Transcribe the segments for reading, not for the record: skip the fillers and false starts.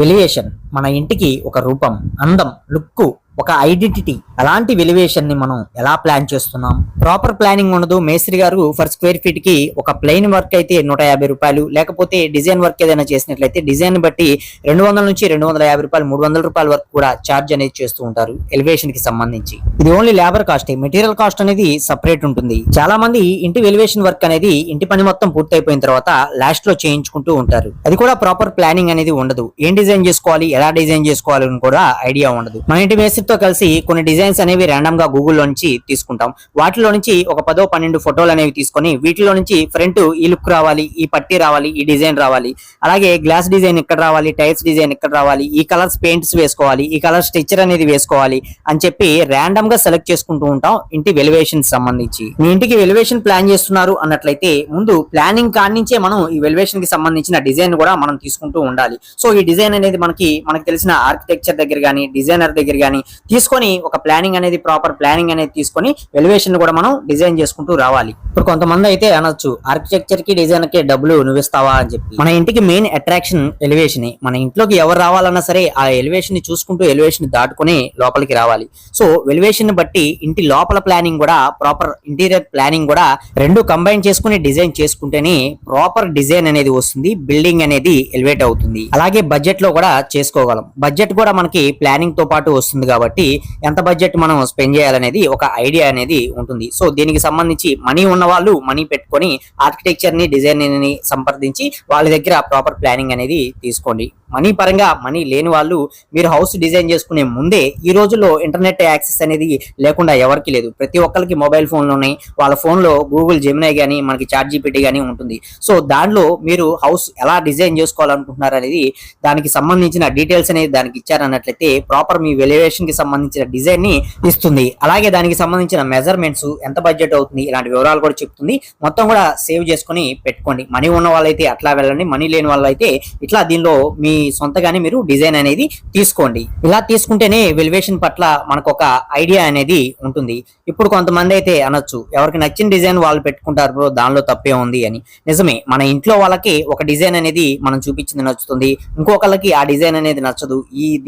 వెలివేషన్ మన ఇంటికి ఒక రూపం, అందం, లుక్, ఒక ఐడెంటిటీ. అలాంటి వెలివేషన్ ని మనం ఎలా ప్లాన్ చేస్తున్నాం? ప్రాపర్ ప్లానింగ్ ఉండదు. మేస్త్రి గారు ఫర్ స్క్వేర్ ఫీట్ కి ఒక ప్లెయిన్ వర్క్ అయితే 150 రూపాయలు, లేకపోతే డిజైన్ వర్క్ ఏదైనా చేసినట్లయితే డిజైన్ బట్టి 200 నుంచి 250 రూపాయలు, 300 రూపాయల వరకు కూడా ఛార్జ్ అనేది చేస్తూ ఉంటారు ఎలివేషన్ కి సంబంధించి. ఇది only labour cost, material cost అనేది సపరేట్ ఉంటుంది. చాలా మంది ఇంటి ఎలివేషన్ వర్క్ అనేది ఇంటి పని మొత్తం పూర్తయిపోయిన తర్వాత లాస్ట్ లో చేయించుకుంటూ ఉంటారు. అది కూడా ప్రాపర్ ప్లానింగ్ అనేది ఉండదు. ఏం డిజైన్ చేసుకోవాలి, ఎలా డిజైన్ చేసుకోవాలి అని కూడా ఐడియా ఉండదు. మన ఇంటి మేస్త్రితో కలిసి కొన్ని డిజైన్స్ అనేవి ర్యాండమ్ గా గూగుల్లో నుంచి తీసుకుంటాం. వాటిలో నుంచి ఒక 10-12 ఫోటోలు అనేవి తీసుకొని వీటిలో నుంచి ఫ్రంట్ ఈ లుక్ రావాలి, ఈ పట్టి రావాలి, ఈ డిజైన్ రావాలి, అలాగే గ్లాస్ డిజైన్ ఇక్కడ రావాలి, టైల్స్ డిజైన్ ఇక్కడ రావాలి, ఈ కలర్స్ పెయింట్స్ వేసుకోవాలి, ఈ కలర్ స్టిచ్చర్ అనేది వేసుకోవాలి అని చెప్పి ర్యాండమ్ గా సెలెక్ట్ చేసుకుంటూ ఉంటాం ఇంటి వెలివేషన్ సంబంధించి. మీ ఇంటికి వెలివేషన్ ప్లాన్ చేస్తున్నారు అన్నట్లయితే ముందు ప్లానింగ్ కాడి నుంచే మనం ఈ వెలివేషన్ కి సంబంధించిన డిజైన్ కూడా మనం తీసుకుంటూ ఉండాలి. సో ఈ డిజైన్ అనేది మనకి తెలిసిన ఆర్కిటెక్చర్ దగ్గర గానీ, డిజైనర్ దగ్గర గానీ తీసుకొని ఒక ప్లానింగ్ అనేది, ప్రాపర్ ప్లానింగ్ అనేది తీసుకొని ఎలివేషన్ కూడా మనం డిజైన్ చేసుకుంటూ రావాలి. ఇప్పుడు కొంతమంది అయితే అనొచ్చు, ఆర్కిటెక్చర్ కి డిజైనర్ కి డబ్బులు నువ్వు ఇస్తావా అని చెప్పి. మన ఇంటికి మెయిన్ అట్రాక్షన్ ఎలివేషన్. మన ఇంట్లోకి ఎవరు రావాలన్నా సరే ఆ ఎలివేషన్ ని చూసుకుంటూ ఎలివేషన్ దాటుకుని లోపలికి రావాలి. సో ఎలివేషన్ బట్టి ఇంటి లోపల ప్లానింగ్ కూడా, ప్రాపర్ ఇంటీరియర్ ప్లానింగ్ కూడా రెండు కంబైన్ చేసుకుని డిజైన్ చేసుకుంటేనే ప్రాపర్ డిజైన్ అనేది వస్తుంది, బిల్డింగ్ అనేది ఎలివేట్ అవుతుంది. అలాగే బడ్జెట్ లో కూడా చేసుకోగలం. బడ్జెట్ కూడా మనకి ప్లానింగ్ తో పాటు వస్తుంది కాబట్టి ఎంత బడ్జెట్ మనం స్పెండ్ చేయాలనేది ఒక ఐడియా అనేది ఉంటుంది. సో దీనికి సంబంధించి మనీ ఉన్న వాళ్ళు మనీ పెట్టుకొని ఆర్కిటెక్చర్ ని, డిజైన్ ని సంప్రదించి వాళ్ళ దగ్గర ప్రాపర్ ప్లానింగ్ అనేది తీసుకోండి. మనీ పరంగా మనీ లేని వాళ్ళు మీరు హౌస్ డిజైన్ చేసుకునే ముందే, ఈ రోజుల్లో ఇంటర్నెట్ యాక్సెస్ అనేది లేకుండా ఎవరికి లేదు. ప్రతి ఒక్కరికి మొబైల్ ఫోన్లు ఉన్నాయి. వాళ్ళ ఫోన్ లో గూగుల్ జెమినై గానీ, మనకి చాట్ జీపీటీ గానీ ఉంటుంది. సో దానిలో మీరు హౌస్ ఎలా డిజైన్ చేసుకోవాలనుకుంటున్నారు అనేది, దానికి సంబంధించిన డీటెయిల్స్ అనేది దానికి ఇచ్చారన్నట్లయితే ప్రాపర్ మీ వెలివేషన్ కి సంబంధించిన డిజైన్ ని ఇస్తుంది. అలాగే దానికి సంబంధించిన మెజర్మెంట్స్, ఎంత బడ్జెట్ అవుతుంది, ఇలాంటి వివరాలు కూడా చెప్తుంది. మొత్తం కూడా సేవ్ చేసుకుని పెట్టుకోండి. మనీ ఉన్న వాళ్ళైతే అట్లా వెళ్ళండి, మనీ లేని వాళ్ళైతే ఇట్లా దీనిలో మీ సొంతగానే మీరు డిజైన్ అనేది తీసుకోండి. ఇలా తీసుకుంటేనే వెలివేషన్ పట్ల మనకు ఒక ఐడియా అనేది ఉంటుంది. ఇప్పుడు కొంతమంది అయితే అనొచ్చు, ఎవరికి నచ్చిన డిజైన్ వాళ్ళు పెట్టుకుంటారు బ్రో, దానిలో తప్పే ఉంది అని. నిజమే, మన ఇంట్లో వాళ్ళకి ఒక డిజైన్ అనేది మనం చూపించింది నచ్చుతుంది, ఇంకొకళ్ళకి ఆ డిజైన్ అనేది నచ్చదు.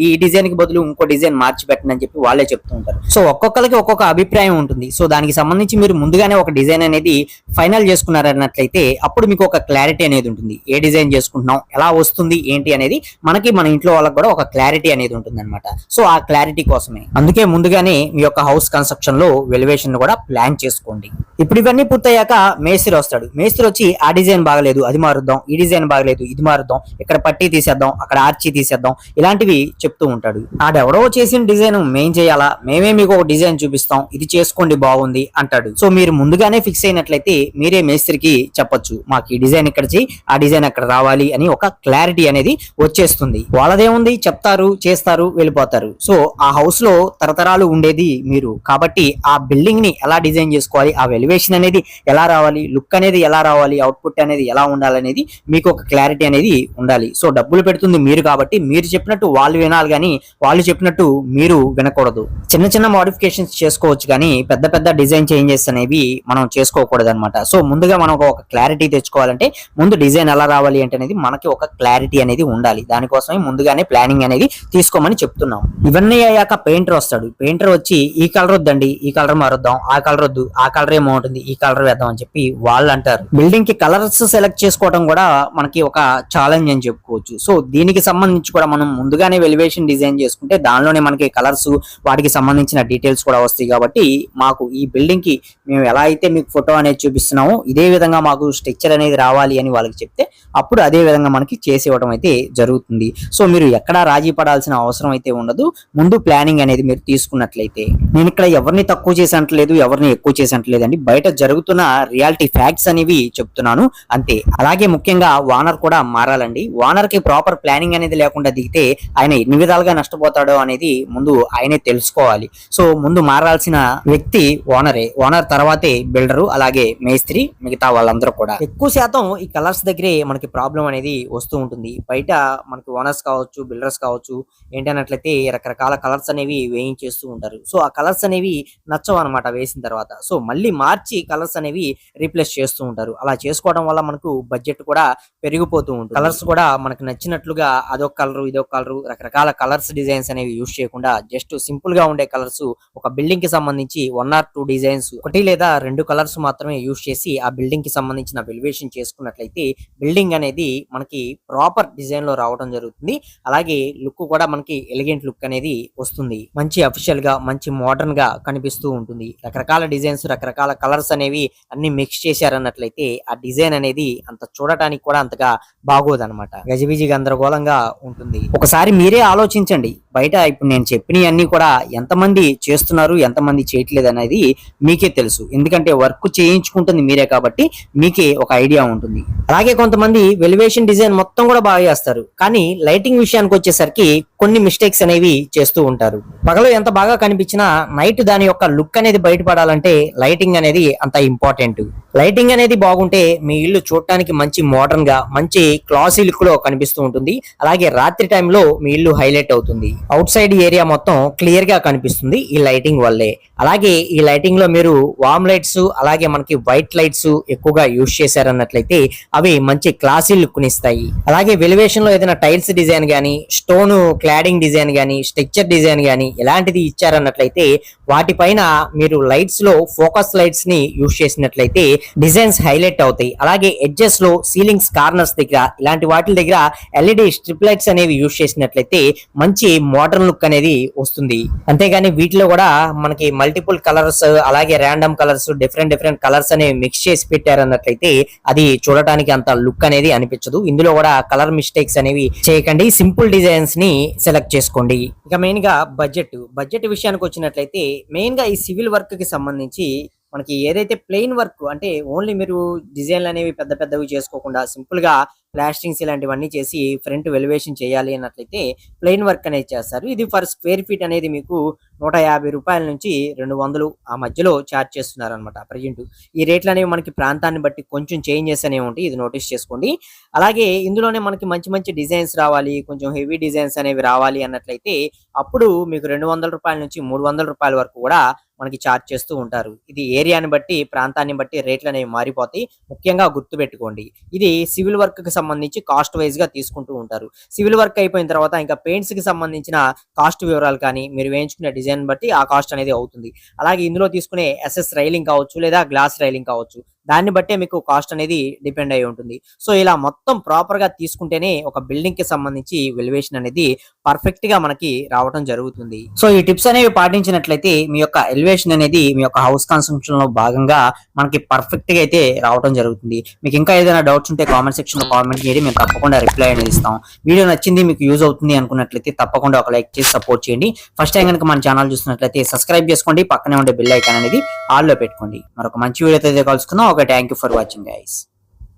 ఈ డిజైన్ కి బదులు ఇంకో డిజైన్ మార్చి పెట్టండి అని చెప్పి వాళ్ళే చెప్తూ ఉంటారు. సో ఒక్కొక్కరికి ఒక్కొక్క అభిప్రాయం ఉంటుంది. సో దానికి సంబంధించి మీరు ముందుగానే ఒక డిజైన్ అనేది ఫైనల్ చేసుకున్నారన్నట్లయితే అప్పుడు మీకు ఒక క్లారిటీ అనేది ఉంటుంది. ఏ డిజైన్ చేసుకుంటున్నాం, ఎలా వస్తుంది, ఏంటి అనేది మనకి, మన ఇంట్లో వాళ్ళకి కూడా ఒక క్లారిటీ అనేది ఉంటుంది అనమాట. సో ఆ క్లారిటీ కోసమే, అందుకే ముందుగానే మీ యొక్క హౌస్ కన్స్ట్రక్షన్ లో వెలివేషన్ కూడా ప్లాన్ చేసుకోండి. ఇప్పుడు ఇవన్నీ పూర్తయ్యాక మేస్త్రి వస్తాడు. మేస్త్రి వచ్చి ఆ డిజైన్ బాగలేదు, అది మారుద్దాం, ఈ డిజైన్ బాగలేదు, ఇది మారుద్దాం, ఇక్కడ పట్టీ తీసేద్దాం, అక్కడ ఆర్చి తీసేద్దాం, ఇలాంటివి చెప్తూ ఉంటాడు. ఆడెవడో చేసిన డిజైన్ మేం చేయాలా, మేమే మీకు ఒక డిజైన్ చూపిస్తాం, ఇది చేసుకోండి బాగుంది అంటాడు. సో మీరు ముందుగానే ఫిక్స్ అయినట్లయితే మీరే మేస్త్రికి చెప్పొచ్చు, మాకు ఈ డిజైన్ ఇక్కడ చేయి, ఆ డిజైన్ అక్కడ రావాలి అని ఒక క్లారిటీ అనేది వచ్చేస్తుంది. వాళ్ళదేముంది, చెప్తారు, చేస్తారు, వెళ్ళిపోతారు. సో ఆ హౌస్ లో తరతరాలు ఉండేది మీరు కాబట్టి ఆ బిల్డింగ్ ని ఎలా డిజైన్ చేసుకోవాలి, ఆ వెలివేషన్ అనేది ఎలా రావాలి, లుక్ అనేది ఎలా రావాలి, అవుట్పుట్ అనేది ఎలా ఉండాలనేది మీకు ఒక క్లారిటీ అనేది ఉండాలి. సో డబ్బులు పెడుతుంది మీరు కాబట్టి మీరు చెప్పినట్టు వాళ్ళు వినాలి, కానీ వాళ్ళు చెప్పినట్టు మీరు వినకూడదు. చిన్న చిన్న మోడిఫికేషన్స్ చేసుకోవచ్చు, కానీ పెద్ద పెద్ద డిజైన్ చేంజెస్ అనేవి మనం చేసుకోకూడదు అనమాట. సో ముందుగా మనం ఒక క్లారిటీ తెచ్చుకోవాలంటే ముందు డిజైన్ ఎలా రావాలి అంటే అనేది మనకి ఒక క్లారిటీ అనేది ఉండాలి. దానికోసమే ముందుగానే ప్లానింగ్ అనేది తీసుకోమని చెప్తున్నాం. ఇవన్నీ అయ్యాక పెయింటర్ వస్తాడు. పెయింటర్ వచ్చి ఈ కలర్ వద్దండి, ఈ కలర్ మారుద్దాం, ఆ కలర్ వద్దు, ఆ కలర్ ఏమవుతుంది, ఈ కలర్ వేద్దాం అని చెప్పి వాళ్ళు అంటారు. బిల్డింగ్ కి కలర్స్ సెలెక్ట్ చేసుకోవడం కూడా మనకి ఒక ఛాలెంజ్ అని చెప్పుకోవచ్చు. సో దీనికి సంబంధించి కూడా మనం ముందుగానే వెలివేషన్ డిజైన్ చేసుకుంటే దానిలోనే మనకి కలర్స్, వాటికి సంబంధించిన డీటెయిల్స్ కూడా వస్తాయి. కాబట్టి మాకు ఈ బిల్డింగ్ కి మేము ఎలా అయితే మీకు ఫోటో అనేది చూపిస్తున్నామో ఇదే విధంగా మాకు స్ట్రక్చర్ అనేది రావాలి అని వాళ్ళకి చెప్తే అప్పుడు అదే విధంగా మనకి చేసి ఇవ్వడం అయితే జరుగుతుంది. సో మీరు ఎక్కడా రాజీ పడాల్సిన అవసరం అయితే ఉండదు, ముందు ప్లానింగ్ అనేది మీరు తీసుకున్నట్లయితే. నేను ఇక్కడ ఎవరిని తక్కువ చేసినట్లేదు, ఎవరిని ఎక్కువ చేసినట్లేదండి, బయట జరుగుతున్న రియాలిటీ ఫ్యాక్ట్స్ అనేవి చెప్తున్నాను అంతే. అలాగే ముఖ్యంగా వానర్ కూడా మారాలండి. వానర్ కి ప్రాపర్ ప్లానింగ్ అనేది లేకుండా దిగితే ఆయన ఎన్ని విధాలుగా నష్టపోతాడో అనేది ముందు ముందు ఆయనే తెలుసుకోవాలి. సో ముందు మారాల్సిన వ్యక్తి ఓనర్ తర్వాతే బిల్డరు, అలాగే మేస్త్రి, మిగతా వాళ్ళందరూ కూడా. ఎక్కువ శాతం ఈ కలర్స్ దగ్గరే మనకి ప్రాబ్లం అనేది వస్తూ ఉంటుంది. బయట మనకి ఓనర్స్ కావచ్చు, బిల్డర్స్ కావచ్చు, ఏంటన్నట్లయితే రకరకాల కలర్స్ అనేవి వేయించేస్తూ ఉంటారు. సో ఆ కలర్స్ అనేవి నచ్చవు అనమాట వేసిన తర్వాత. సో మళ్ళీ మార్చి కలర్స్ అనేవి రీప్లేస్ చేస్తూ ఉంటారు. అలా చేసుకోవడం వల్ల మనకు బడ్జెట్ కూడా పెరిగిపోతూ ఉంటుంది. కలర్స్ కూడా మనకు నచ్చినట్లుగా అదొక కలర్, ఇదొక కలర్, రకరకాల కలర్స్ డిజైన్స్ అనేవి యూజ్ చేయకుండా జస్ట్ సింపుల్ గా ఉండే కలర్స్, ఒక బిల్డింగ్ కి సంబంధించి 1 or 2 డిజైన్స్, 1 లేదా 2 కలర్స్ మాత్రమే యూజ్ చేసి ఆ బిల్డింగ్ కి సంబంధించిన వెలివేషన్ చేసుకున్నట్లయితే బిల్డింగ్ అనేది మనకి ప్రాపర్ డిజైన్ లో రావడం జరుగుతుంది. అలాగే లుక్ కూడా మనకి ఎలిగెంట్ లుక్ అనేది వస్తుంది. మంచి అఫిషియల్ గా, మంచి మోడర్న్ గా కనిపిస్తూ ఉంటుంది. రకరకాల డిజైన్స్, రకరకాల కలర్స్ అనేవి అన్ని మిక్స్ చేశారన్నట్లయితే ఆ డిజైన్ అనేది అంత చూడటానికి కూడా అంతగా బాగోదన్నమాట. గజిబిజి గందరగోళంగా ఉంటుంది. ఒకసారి మీరే ఆలోచించండి, బయట ఇప్పుడు నేను చెప్పినవన్నీ కూడా ఎంతమంది చేస్తున్నారు, ఎంతమంది చేయట్లేదు అనేది మీకే తెలుసు. ఎందుకంటే వర్క్ చేయించుకుంటుంది మీరే కాబట్టి మీకే ఒక ఐడియా ఉంటుంది. అలాగే కొంతమంది వెలివేషన్ డిజైన్ మొత్తం కూడా బాగా చేస్తారు, కానీ లైటింగ్ విషయానికి వచ్చేసరికి కొన్ని మిస్టేక్స్ అనేవి చేస్తూ ఉంటారు. పగలు ఎంత బాగా కనిపించినా నైట్ దాని యొక్క లుక్ అనేది బయటపడాలంటే లైటింగ్ అనేది అంత ఇంపార్టెంట్. లైటింగ్ అనేది బాగుంటే మీ ఇల్లు చూడటానికి మంచి మోడర్న్ గా, మంచి క్లాసీ లుక్ లో కనిపిస్తూ ఉంటుంది. అలాగే రాత్రి టైంలో మీ ఇల్లు హైలైట్ అవుతుంది. అవుట్ సైడ్ ఏరియా మొత్తం క్లియర్ గా కనిపిస్తుంది ఈ లైటింగ్ వల్లే. అలాగే ఈ లైటింగ్ లో మీరు వామ్ లైట్స్, అలాగే మనకి వైట్ లైట్స్ ఎక్కువగా యూజ్ చేశారన్నట్లయితే అవి మంచి క్లాసీ లుక్ నిస్తాయి. అలాగే వెలివేషన్ లో ఏదైనా టైల్స్ డిజైన్ గానీ, స్టోన్ క్లాడింగ్ డిజైన్ గానీ, స్ట్రక్చర్ డిజైన్ గానీ ఇలాంటిది ఇచ్చారన్నట్లయితే వాటిపైన మీరు లైట్స్ లో ఫోకస్ లైట్స్ ని యూజ్ చేసినట్లయితే డిజైన్స్ హైలైట్ అవుతాయి. అలాగే ఎడ్జెస్ లో, సీలింగ్స్ కార్నర్స్ దగ్గర, ఇలాంటి వాటి దగ్గర ఎల్ఈడి స్ట్రిప్ లైట్స్ అనేవి యూజ్ చేసినట్లయితే మంచి మోడర్న్ లుక్ అనేది వస్తుంది. అంతేగాని వీటిలో కూడా మనకి మల్టిపుల్ కలర్స్, అలాగే ర్యాండమ్ కలర్స్, డిఫరెంట్ కలర్స్ అనేవి మిక్స్ చేసి పెట్టారన్నట్లయితే అది చూడటానికి అంత లుక్ అనేది అనిపించదు. ఇందులో కూడా కలర్ మిస్టేక్స్ అనేవి చేయకండి, సింపుల్ డిజైన్స్ ని సెలెక్ట్ చేసుకోండి. ఇక మెయిన్ గా బడ్జెట్ విషయానికి వచ్చినట్లయితే మెయిన్ గా ఈ సివిల్ వర్క్ కి సంబంధించి మనకి ఏదైతే ప్లెయిన్ వర్క్ అంటే ఓన్లీ మీరు డిజైన్లు అనేవి పెద్దవి చేసుకోకుండా సింపుల్ గా ప్లాస్టింగ్స్ ఇలాంటివన్నీ చేసి ఫ్రంట్ వెలివేషన్ చేయాలి అన్నట్లయితే ప్లెయిన్ వర్క్ అనేది చేస్తారు. ఇది ఫర్ స్క్వేర్ ఫీట్ అనేది మీకు 150 రూపాయల నుంచి 200 ఆ మధ్యలో ఛార్జ్ చేస్తున్నారు అనమాట ప్రజెంట్. ఈ రేట్లు అనేవి మనకి ప్రాంతాన్ని బట్టి కొంచెం చేంజెస్ అనేవి ఉంటాయి, ఇది నోటీస్ చేసుకోండి. అలాగే ఇందులోనే మనకి మంచి డిజైన్స్ రావాలి, కొంచెం హెవీ డిజైన్స్ అనేవి రావాలి అన్నట్లయితే అప్పుడు మీకు 200 రూపాయల నుంచి 300 రూపాయల వరకు కూడా మనకి ఛార్జ్ చేస్తూ ఉంటారు. ఇది ఏరియాని బట్టి, ప్రాంతాన్ని బట్టి రేట్లు అనేవి మారిపోతాయి. ముఖ్యంగా గుర్తు పెట్టుకోండి, ఇది సివిల్ వర్క్ కి సంబంధించి కాస్ట్ వైజ్ గా తీసుకుంటూ ఉంటారు. సివిల్ వర్క్ అయిపోయిన తర్వాత ఇంకా పెయింట్స్ కి సంబంధించిన కాస్ట్ వివరాలు కానీ, మీరు వేయించుకునే డిజైన్ బట్టి ఆ కాస్ట్ అనేది అవుతుంది. అలాగే ఇందులో తీసుకునే ఎస్ఎస్ రైలింగ్ కావచ్చు, లేదా గ్లాస్ రైలింగ్ కావచ్చు, దాన్ని బట్టే మీకు కాస్ట్ అనేది డిపెండ్ అయి ఉంటుంది. సో ఇలా మొత్తం ప్రాపర్ గా తీసుకుంటేనే ఒక బిల్డింగ్ కి సంబంధించి వెలివేషన్ అనేది పర్ఫెక్ట్ గా మనకి రావడం జరుగుతుంది. సో ఈ టిప్స్ అనేవి పాటించినట్లయితే మీ యొక్క ఎలివేషన్ అనేది మీ యొక్క హౌస్ కన్స్ట్రక్షన్ లో భాగంగా మనకి పర్ఫెక్ట్ గా అయితే రావడం జరుగుతుంది. మీకు ఇంకా ఏదైనా డౌట్స్ ఉంటే కామెంట్ సెక్షన్ లో కామెంట్ చేయండి, మేము తప్పకుండా రిప్లై అనేది ఇస్తాం. వీడియో నచ్చింది, మీకు యూజ్ అవుతుంది అనుకున్నట్లయితే తప్పకుండా ఒక లైక్ చేసి సపోర్ట్ చేయండి. ఫస్ట్ టైం కనుక మన ఛానల్ చూస్తున్నట్లయితే సబ్స్క్రైబ్ చేసుకోండి, పక్కనే ఉండే బెల్ ఐకాన్ అనేది ఆల్ లో పెట్టుకోండి. మరొక మంచి వీడియోతో కలుసుకుందాం. Okay, thank you for watching, guys.